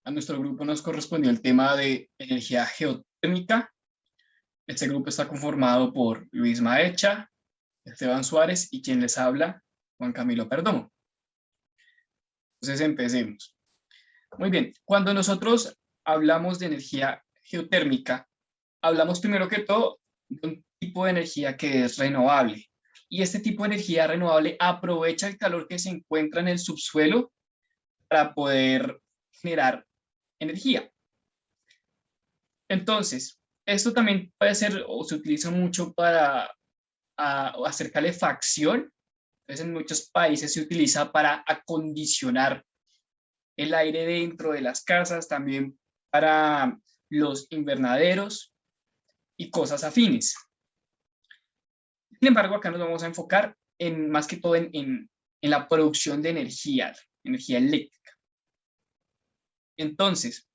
A nuestro grupo nos correspondió el tema de energía geotérmica. Este grupo está conformado por Luis Maecha, Esteban Suárez y quien les habla, Juan Camilo Perdomo. Entonces empecemos. Muy bien, cuando nosotros hablamos de energía geotérmica, hablamos primero que todo de un tipo de energía que es renovable. Y este tipo de energía renovable aprovecha el calor que se encuentra en el subsuelo para poder generar energía. Entonces, esto también puede ser o se utiliza mucho para hacer calefacción. Entonces, en muchos países se utiliza para acondicionar el aire dentro de las casas, también para los invernaderos y cosas afines. Sin embargo, acá nos vamos a enfocar más que todo en la producción de energía eléctrica. Entonces,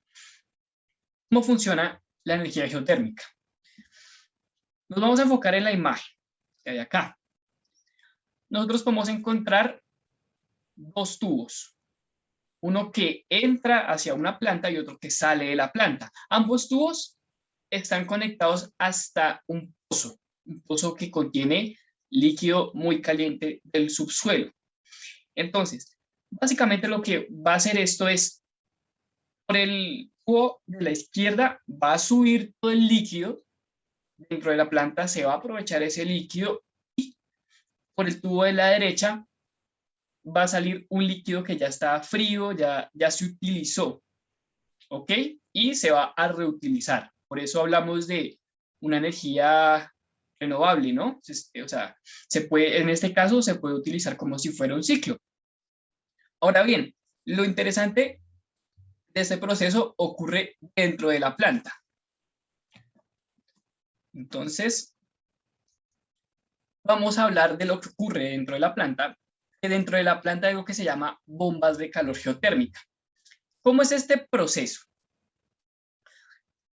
¿cómo funciona la energía geotérmica? Nos vamos a enfocar en la imagen que hay acá. Nosotros podemos encontrar dos tubos, uno que entra hacia una planta y otro que sale de la planta. Ambos tubos están conectados hasta un pozo que contiene líquido muy caliente del subsuelo. Entonces, básicamente lo que va a hacer esto es, por el tubo de la izquierda va a subir todo el líquido dentro de la planta, se va a aprovechar ese líquido y por el tubo de la derecha va a salir un líquido que ya está frío, ya se utilizó, ¿ok? Y se va a reutilizar. Por eso hablamos de una energía renovable, ¿no? O sea, en este caso se puede utilizar como si fuera un ciclo. Ahora bien, lo interesante de este proceso ocurre dentro de la planta. Entonces, vamos a hablar de lo que ocurre dentro de la planta. Dentro de la planta hay algo que se llama bombas de calor geotérmica. ¿Cómo es este proceso?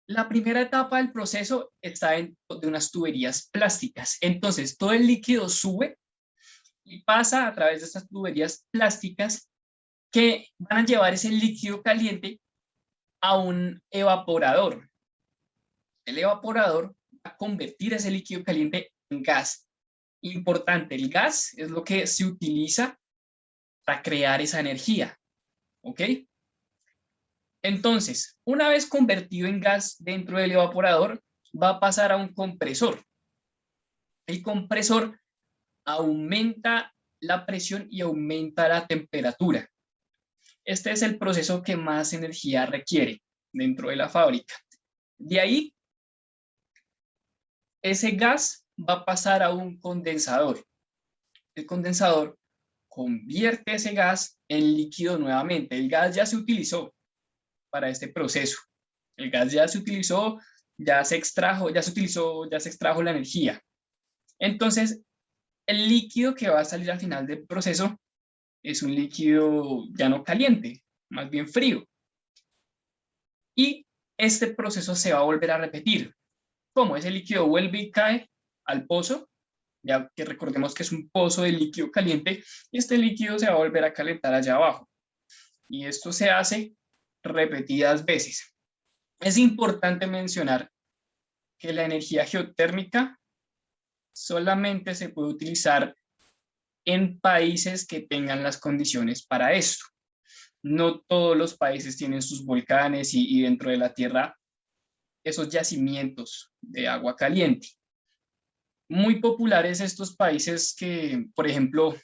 La primera etapa del proceso está dentro de unas tuberías plásticas. Entonces, todo el líquido sube y pasa a través de estas tuberías plásticas que van a llevar ese líquido caliente a un evaporador. El evaporador va a convertir ese líquido caliente en gas. Importante, el gas es lo que se utiliza para crear esa energía. ¿Ok? Entonces, una vez convertido en gas dentro del evaporador, va a pasar a un compresor. El compresor aumenta la presión y aumenta la temperatura. Este es el proceso que más energía requiere dentro de la fábrica. De ahí, ese gas va a pasar a un condensador. El condensador convierte ese gas en líquido nuevamente. El gas ya se utilizó para este proceso. El gas ya se utilizó, ya se extrajo, ya se utilizó, ya se extrajo la energía. Entonces, el líquido que va a salir al final del proceso es un líquido ya no caliente, más bien frío. Y este proceso se va a volver a repetir. ¿Cómo? Ese líquido vuelve y cae al pozo, ya que recordemos que es un pozo de líquido caliente, y este líquido se va a volver a calentar allá abajo. Y esto se hace repetidas veces. Es importante mencionar que la energía geotérmica solamente se puede utilizar en países que tengan las condiciones para esto. No todos los países tienen sus volcanes y dentro de la tierra esos yacimientos de agua caliente. Muy populares estos países que, por ejemplo,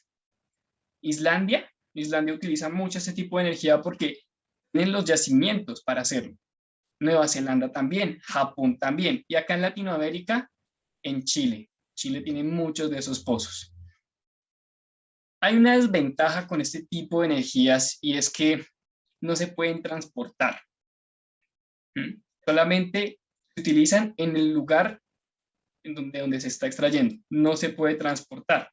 Islandia utiliza mucho este tipo de energía porque tienen los yacimientos para hacerlo. Nueva Zelanda también, Japón también, y acá en Latinoamérica, en Chile. Chile tiene muchos de esos pozos. Hay una desventaja con este tipo de energías y es que no se pueden transportar. Solamente se utilizan en el lugar en donde se está extrayendo. No se puede transportar.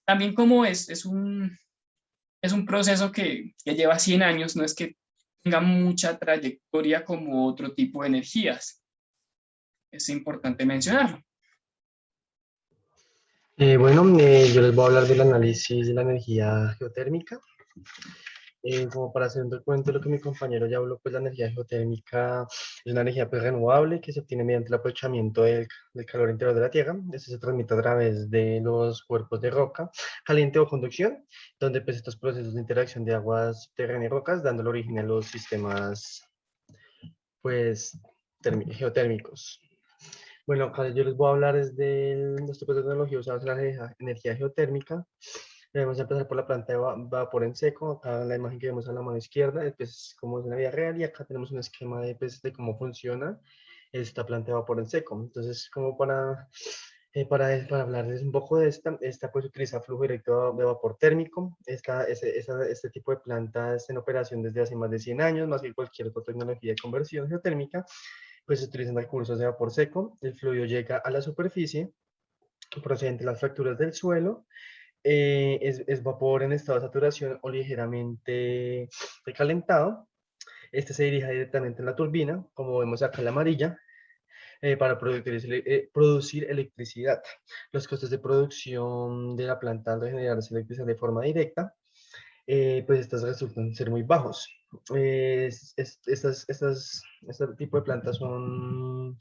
También como es un proceso que lleva 100 años, no es que tenga mucha trayectoria como otro tipo de energías. Es importante mencionarlo. Bueno, yo les voy a hablar del análisis de la energía geotérmica. Como para hacer un recuento de lo que mi compañero ya habló, pues la energía geotérmica es una energía pues, renovable que se obtiene mediante el aprovechamiento del calor interior de la Tierra. Este se transmite a través de los cuerpos de roca caliente o conducción, donde pues estos procesos de interacción de aguas subterráneas y rocas, dando origen a los sistemas pues geotérmicos. Bueno, acá yo les voy a hablar es de nuestro tipo de tecnología usada en la energía geotérmica. Vamos a empezar por la planta de vapor en seco. Acá la imagen que vemos a la mano izquierda es como es en la vida real y acá tenemos un esquema de, pues, de cómo funciona esta planta de vapor en seco. Entonces, como para hablarles un poco de esta pues utiliza flujo directo de vapor térmico. Este tipo de planta está en operación desde hace más de 100 años, más que cualquier otra tecnología de conversión geotérmica, pues se utilizan recursos de vapor seco. El fluido llega a la superficie procedente de las fracturas del suelo. Es vapor en estado de saturación o ligeramente recalentado. Este se dirige directamente en la turbina, como vemos acá en la amarilla, para producir electricidad. Los costes de producción de la planta al regenerarse electricidad de forma directa, pues estas resultan ser muy bajos. Este tipo de plantas son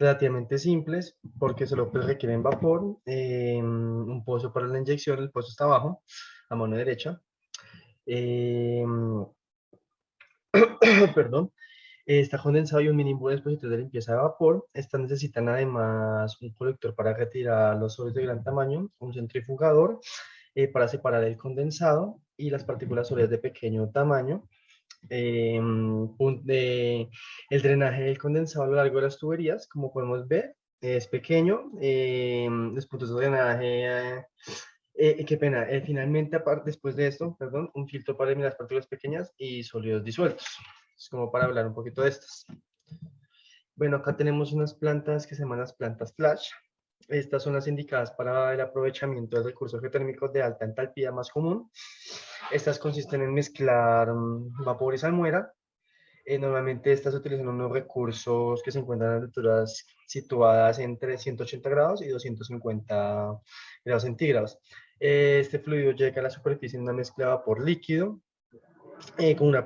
relativamente simples porque solo pues, requieren vapor, un pozo para la inyección, el pozo está abajo, a mano derecha. Eh, Perdón. Está condensado y un mínimo dispositivo de limpieza de vapor. Estas necesitan además un colector para retirar los sólidos de gran tamaño, un centrifugador para separar el condensado y las partículas sólidas de pequeño tamaño. eh, el drenaje del condensado a lo largo de las tuberías, como podemos ver, es pequeño. Los puntos de drenaje, qué pena, finalmente, después de esto, perdón, un filtro para eliminar las partículas pequeñas y sólidos disueltos. Es como para hablar un poquito de estas. Bueno, acá tenemos unas plantas que se llaman las plantas flash. Estas son las indicadas para el aprovechamiento de recursos geotérmicos de alta entalpía más común. Estas consisten en mezclar vapor y salmuera. Normalmente estas utilizan unos recursos que se encuentran en alturas situadas entre 180 grados y 250 grados centígrados. Este fluido llega a la superficie en una mezcla de vapor líquido con una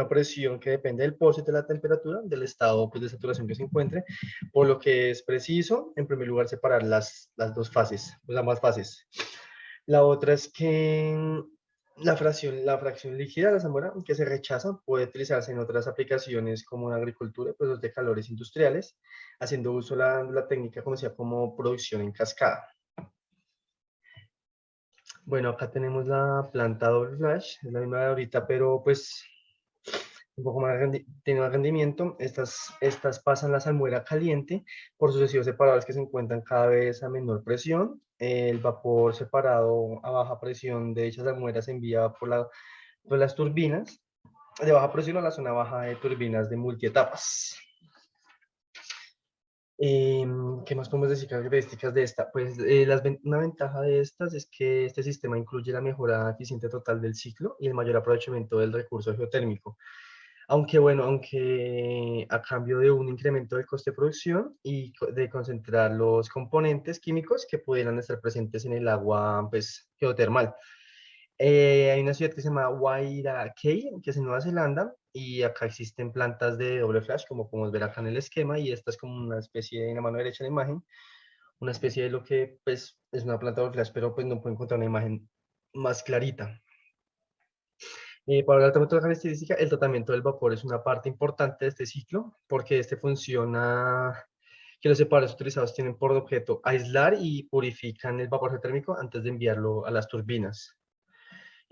presión que depende del pozo y de la temperatura, del estado pues, de saturación que se encuentre, por lo que es preciso, en primer lugar, separar las dos fases, pues ambas fases. La otra es que la fracción líquida de la salmuera, que se rechaza, puede utilizarse en otras aplicaciones como en agricultura, pues de calores industriales, haciendo uso de la técnica conocida como producción en cascada. Bueno, acá tenemos la planta doble flash, es la misma de ahorita, pero pues un poco más tiene más rendimiento. Estas pasan la salmuera caliente por sucesivos separadores que se encuentran cada vez a menor presión. El vapor separado a baja presión de dicha salmuera se envía por las turbinas de baja presión a la zona baja de turbinas de multietapas. ¿Qué más podemos decir características de esta? Pues una ventaja de estas es que este sistema incluye la mejora eficiente total del ciclo y el mayor aprovechamiento del recurso geotérmico. Aunque bueno, aunque a cambio de un incremento del coste de producción y de concentrar los componentes químicos que pudieran estar presentes en el agua pues, geotermal. Hay una ciudad que se llama Wairakei, que es en Nueva Zelanda, y acá existen plantas de doble flash, como podemos ver acá en el esquema, y esta es como una especie, en la mano derecha de la imagen, una especie de lo que pues, es una planta de doble flash, pero pues no puedo encontrar una imagen más clarita. Para la otra característica, el tratamiento del vapor es una parte importante de este ciclo, porque este funciona, que los separadores utilizados tienen por objeto aislar y purifican el vapor geotérmico antes de enviarlo a las turbinas.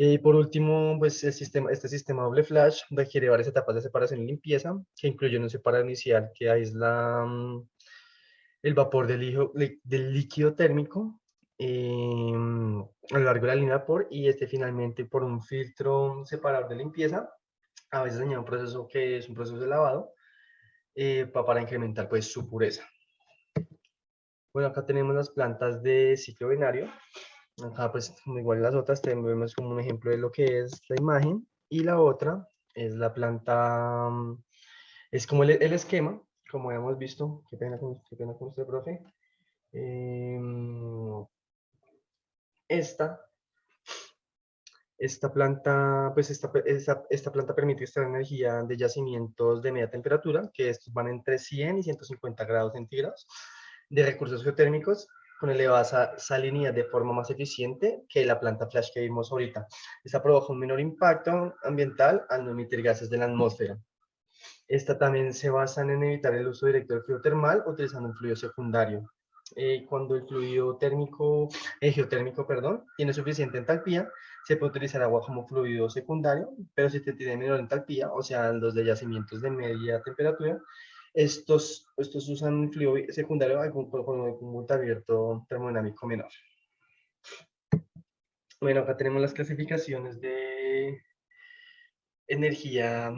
Y por último, pues este sistema doble flash requiere varias etapas de separación y limpieza, que incluyen un separador inicial que aísla el vapor del líquido térmico a lo largo de la línea de vapor y finalmente por un filtro separador de limpieza. A veces añade un proceso que es un proceso de lavado para incrementar pues su pureza. Bueno, acá tenemos las plantas de ciclo binario. Acá pues como igual las otras tenemos como un ejemplo de lo que es la imagen y la otra es la planta, es como el esquema, como hemos visto. Qué pena con usted, profe. Esta Esta planta permite extraer energía de yacimientos de media temperatura, que estos van entre 100 y 150 grados centígrados, de recursos geotérmicos con elevada salinidad de forma más eficiente que la planta flash que vimos ahorita. Esta provoca un menor impacto ambiental al no emitir gases de la atmósfera. Esta también se basa en evitar el uso directo del fluido termal utilizando un fluido secundario. Cuando el fluido geotérmico, perdón, tiene suficiente entalpía, se puede utilizar agua como fluido secundario, pero si tiene menor entalpía, o sea, los de yacimientos de media temperatura, estos usan un fluido secundario con un conjunto abierto termodinámico menor. Bueno, acá tenemos las clasificaciones de energía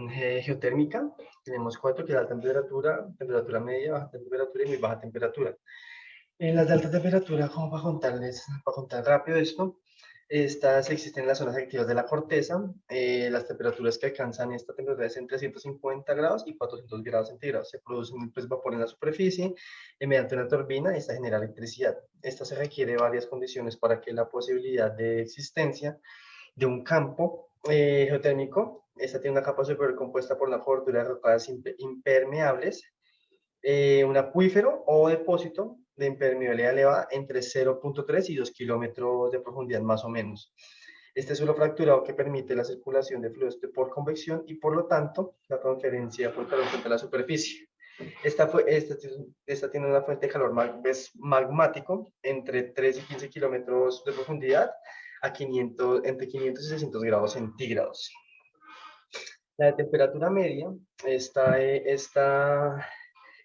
geotérmica. Tenemos 4, que es alta temperatura, temperatura media, baja temperatura y muy baja temperatura. En las de alta temperatura, como para contar rápido esto, estas existen en las zonas activas de la corteza. Las temperaturas que alcanzan esta temperatura es entre 150 grados y 400 grados centígrados. Se produce pues, vapor en la superficie mediante una turbina y esta genera electricidad. Esta se requiere varias condiciones para que la posibilidad de existencia de un campo geotérmico. Esta tiene una capa superior compuesta por una cobertura de rocas impermeables, un acuífero o depósito de impermeabilidad elevada entre 0.3 y 2 kilómetros de profundidad más o menos. Este suelo fracturado que permite la circulación de fluidos por convección y por lo tanto la transferencia por calor frente a la superficie. Esta tiene una fuente de calor magmático entre 3 y 15 kilómetros de profundidad entre 500 y 600 grados centígrados. La de temperatura media es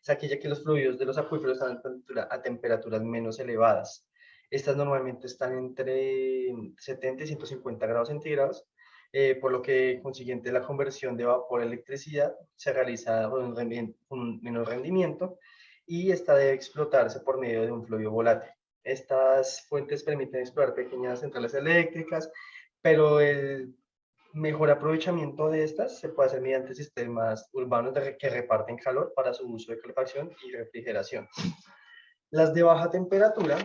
aquella que los fluidos de los acuíferos están a temperaturas menos elevadas. Estas normalmente están entre 70 y 150 grados centígrados, por lo que consiguiente la conversión de vapor a electricidad se realiza con un menor rendimiento y esta debe explotarse por medio de un fluido volátil. Estas fuentes permiten explorar pequeñas centrales eléctricas, pero el mejor aprovechamiento de estas se puede hacer mediante sistemas urbanos que reparten calor para su uso de calefacción y refrigeración. Las de baja temperatura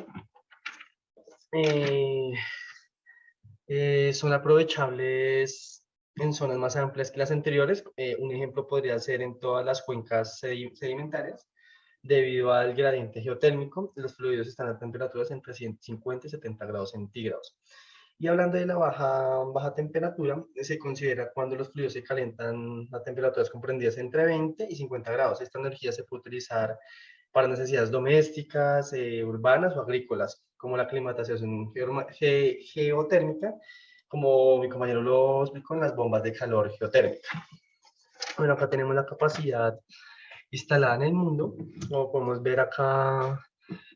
eh, son aprovechables en zonas más amplias que las anteriores. Un ejemplo podría ser en todas las cuencas sedimentarias. Debido al gradiente geotérmico, los fluidos están a temperaturas entre 150 y 70 grados centígrados. Y hablando de la baja temperatura, se considera cuando los fluidos se calientan a temperaturas comprendidas entre 20 y 50 grados. Esta energía se puede utilizar para necesidades domésticas, urbanas o agrícolas, como la climatización geotérmica, como mi compañero lo explicó en las bombas de calor geotérmica. Bueno, acá tenemos la capacidad instalada en el mundo. Como podemos ver acá,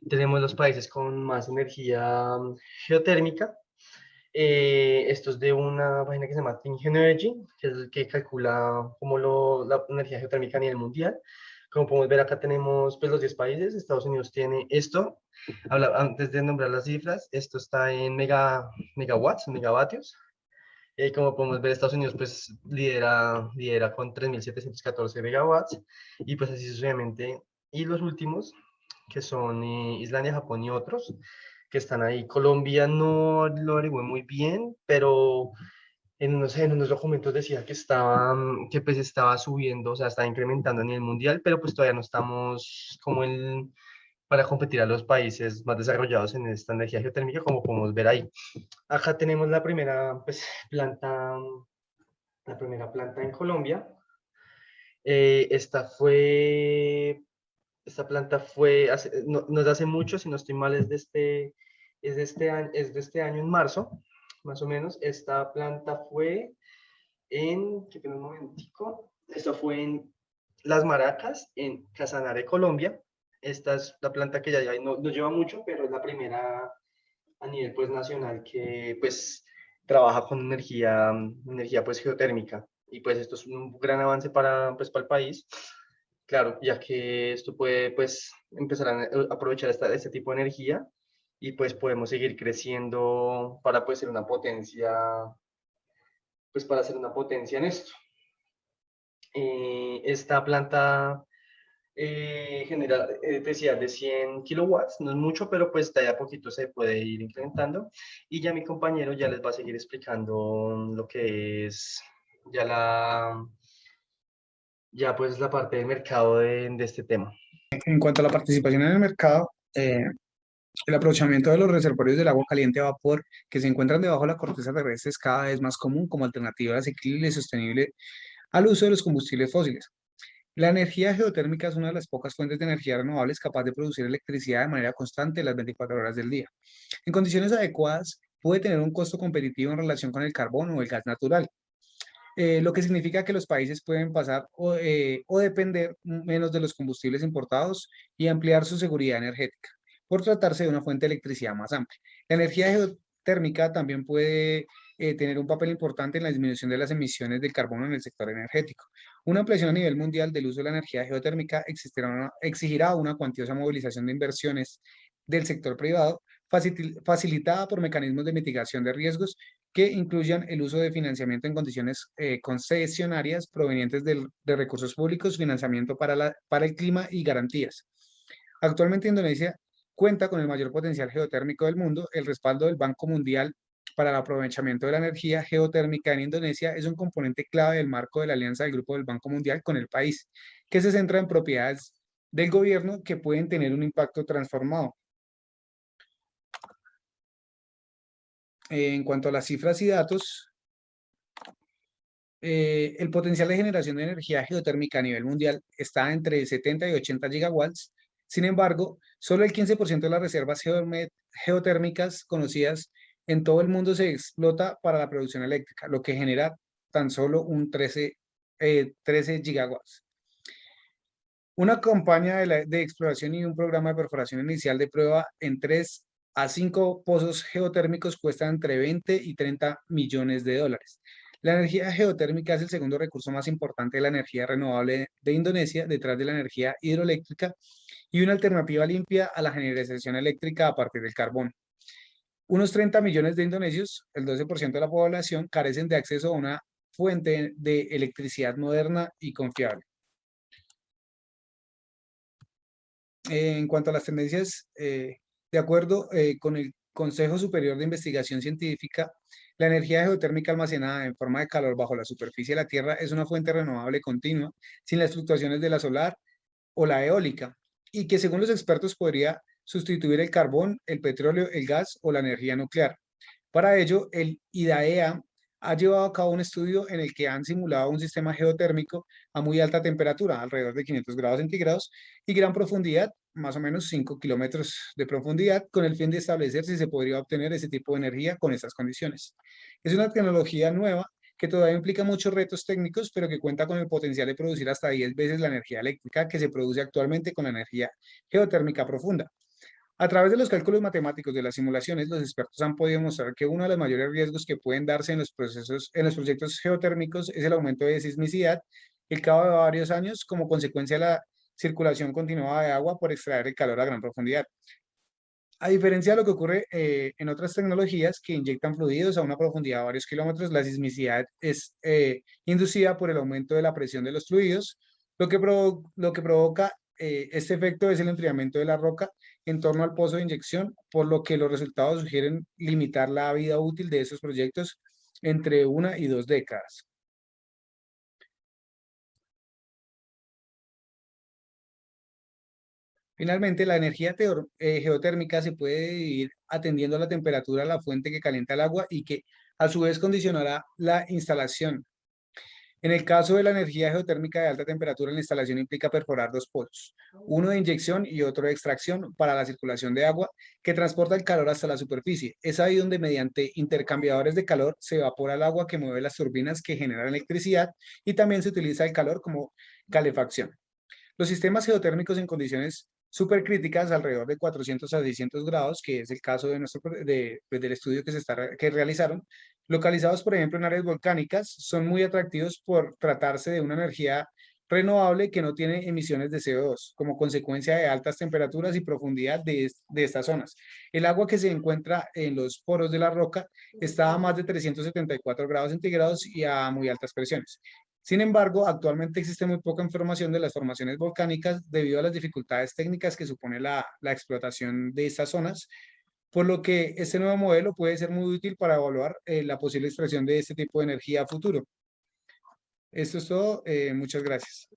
tenemos los países con más energía geotérmica. Esto es de una página que se llama Think Energy, que es el que calcula la energía geotérmica a nivel mundial. Como podemos ver acá tenemos pues, los 10 países. Estados Unidos tiene esto. Antes de nombrar las cifras, esto está en megawatts, megavatios. Como podemos ver, Estados Unidos pues lidera con 3.714 megawatts y pues así sucesivamente. Y los últimos, que son Islandia, Japón y otros, que están ahí. Colombia no lo averigué muy bien, pero en unos documentos decía que pues estaba subiendo, o sea, estaba incrementando a nivel mundial, pero pues todavía no estamos como para competir a los países más desarrollados en esta energía geotérmica, como podemos ver ahí. Acá tenemos la primera planta en Colombia. Esta planta fue, no es de hace mucho, si no estoy mal, es de este año en marzo, más o menos. Esta planta fue que un momentico, esto fue en Las Maracas, en Casanare, Colombia. Esta es la planta que ya no lleva mucho, pero es la primera a nivel pues nacional que pues trabaja con energía pues geotérmica y pues esto es un gran avance para el país, claro, ya que esto puede pues empezar a aprovechar este tipo de energía y pues podemos seguir creciendo para pues ser una potencia, pues para ser una potencia en esto. Esta planta Genera electricidad de 100 kilowatts, no es mucho, pero pues de a poquito se puede ir incrementando. Y ya mi compañero ya les va a seguir explicando lo que es ya ya pues la parte del mercado de este tema. En cuanto a la participación en el mercado, el aprovechamiento de los reservorios del agua caliente a vapor que se encuentran debajo de la corteza terrestre es cada vez más común como alternativa asequible y sostenible al uso de los combustibles fósiles. La energía geotérmica es una de las pocas fuentes de energía renovables capaz de producir electricidad de manera constante las 24 horas del día. En condiciones adecuadas, puede tener un costo competitivo en relación con el carbón o el gas natural, lo que significa que los países pueden pasar o depender menos de los combustibles importados y ampliar su seguridad energética, por tratarse de una fuente de electricidad más amplia. La energía geotérmica también puede tener un papel importante en la disminución de las emisiones de carbono en el sector energético. Una ampliación a nivel mundial del uso de la energía geotérmica exigirá una cuantiosa movilización de inversiones del sector privado, facilitada por mecanismos de mitigación de riesgos que incluyan el uso de financiamiento en condiciones concesionarias provenientes de recursos públicos, financiamiento para el clima y garantías. Actualmente Indonesia cuenta con el mayor potencial geotérmico del mundo. El respaldo del Banco Mundial para el aprovechamiento de la energía geotérmica en Indonesia es un componente clave del marco de la alianza del Grupo del Banco Mundial con el país, que se centra en propiedades del gobierno que pueden tener un impacto transformado. En cuanto a las cifras y datos, el potencial de generación de energía geotérmica a nivel mundial está entre 70 y 80 gigawatts. Sin embargo, solo el 15% de las reservas geotérmicas conocidas en todo el mundo se explota para la producción eléctrica, lo que genera tan solo un 13 gigawatts. Una campaña de exploración y un programa de perforación inicial de prueba en 3 a 5 pozos geotérmicos cuesta entre 20 y 30 millones de dólares. La energía geotérmica es el segundo recurso más importante de la energía renovable de Indonesia, detrás de la energía hidroeléctrica, y una alternativa limpia a la generación eléctrica a partir del carbón. Unos 30 millones de indonesios, el 12% de la población, carecen de acceso a una fuente de electricidad moderna y confiable. En cuanto a las tendencias, de acuerdo con el Consejo Superior de Investigación Científica, la energía geotérmica almacenada en forma de calor bajo la superficie de la Tierra es una fuente renovable continua, sin las fluctuaciones de la solar o la eólica, y que según los expertos podría sustituir el carbón, el petróleo, el gas o la energía nuclear. Para ello, el IDAEA ha llevado a cabo un estudio en el que han simulado un sistema geotérmico a muy alta temperatura, alrededor de 500 grados centígrados, y gran profundidad, más o menos 5 kilómetros de profundidad, con el fin de establecer si se podría obtener ese tipo de energía con estas condiciones. Es una tecnología nueva que todavía implica muchos retos técnicos, pero que cuenta con el potencial de producir hasta 10 veces la energía eléctrica que se produce actualmente con la energía geotérmica profunda. A través de los cálculos matemáticos de las simulaciones, los expertos han podido mostrar que uno de los mayores riesgos que pueden darse en los proyectos geotérmicos es el aumento de sismicidad, el cabo de varios años como consecuencia de la circulación continuada de agua por extraer el calor a gran profundidad. A diferencia de lo que ocurre en otras tecnologías que inyectan fluidos a una profundidad de varios kilómetros, la sismicidad es inducida por el aumento de la presión de los fluidos. Lo que provoca este efecto es el enfriamiento de la roca en torno al pozo de inyección, por lo que los resultados sugieren limitar la vida útil de esos proyectos entre 1 y 2 décadas. Finalmente, la energía geotérmica se puede ir atendiendo a la temperatura de la fuente que calienta el agua y que a su vez condicionará la instalación. En el caso de la energía geotérmica de alta temperatura, la instalación implica perforar 2 pozos, uno de inyección y otro de extracción para la circulación de agua que transporta el calor hasta la superficie. Es ahí donde mediante intercambiadores de calor se evapora el agua que mueve las turbinas que generan electricidad y también se utiliza el calor como calefacción. Los sistemas geotérmicos en condiciones supercríticas, alrededor de 400 a 600 grados, que es el caso del estudio que realizaron, localizados, por ejemplo, en áreas volcánicas, son muy atractivos por tratarse de una energía renovable que no tiene emisiones de CO2, como consecuencia de altas temperaturas y profundidad de estas zonas. El agua que se encuentra en los poros de la roca está a más de 374 grados centígrados y a muy altas presiones. Sin embargo, actualmente existe muy poca información de las formaciones volcánicas debido a las dificultades técnicas que supone la explotación de estas zonas, por lo que este nuevo modelo puede ser muy útil para evaluar la posible extracción de este tipo de energía a futuro. Esto es todo. Muchas gracias.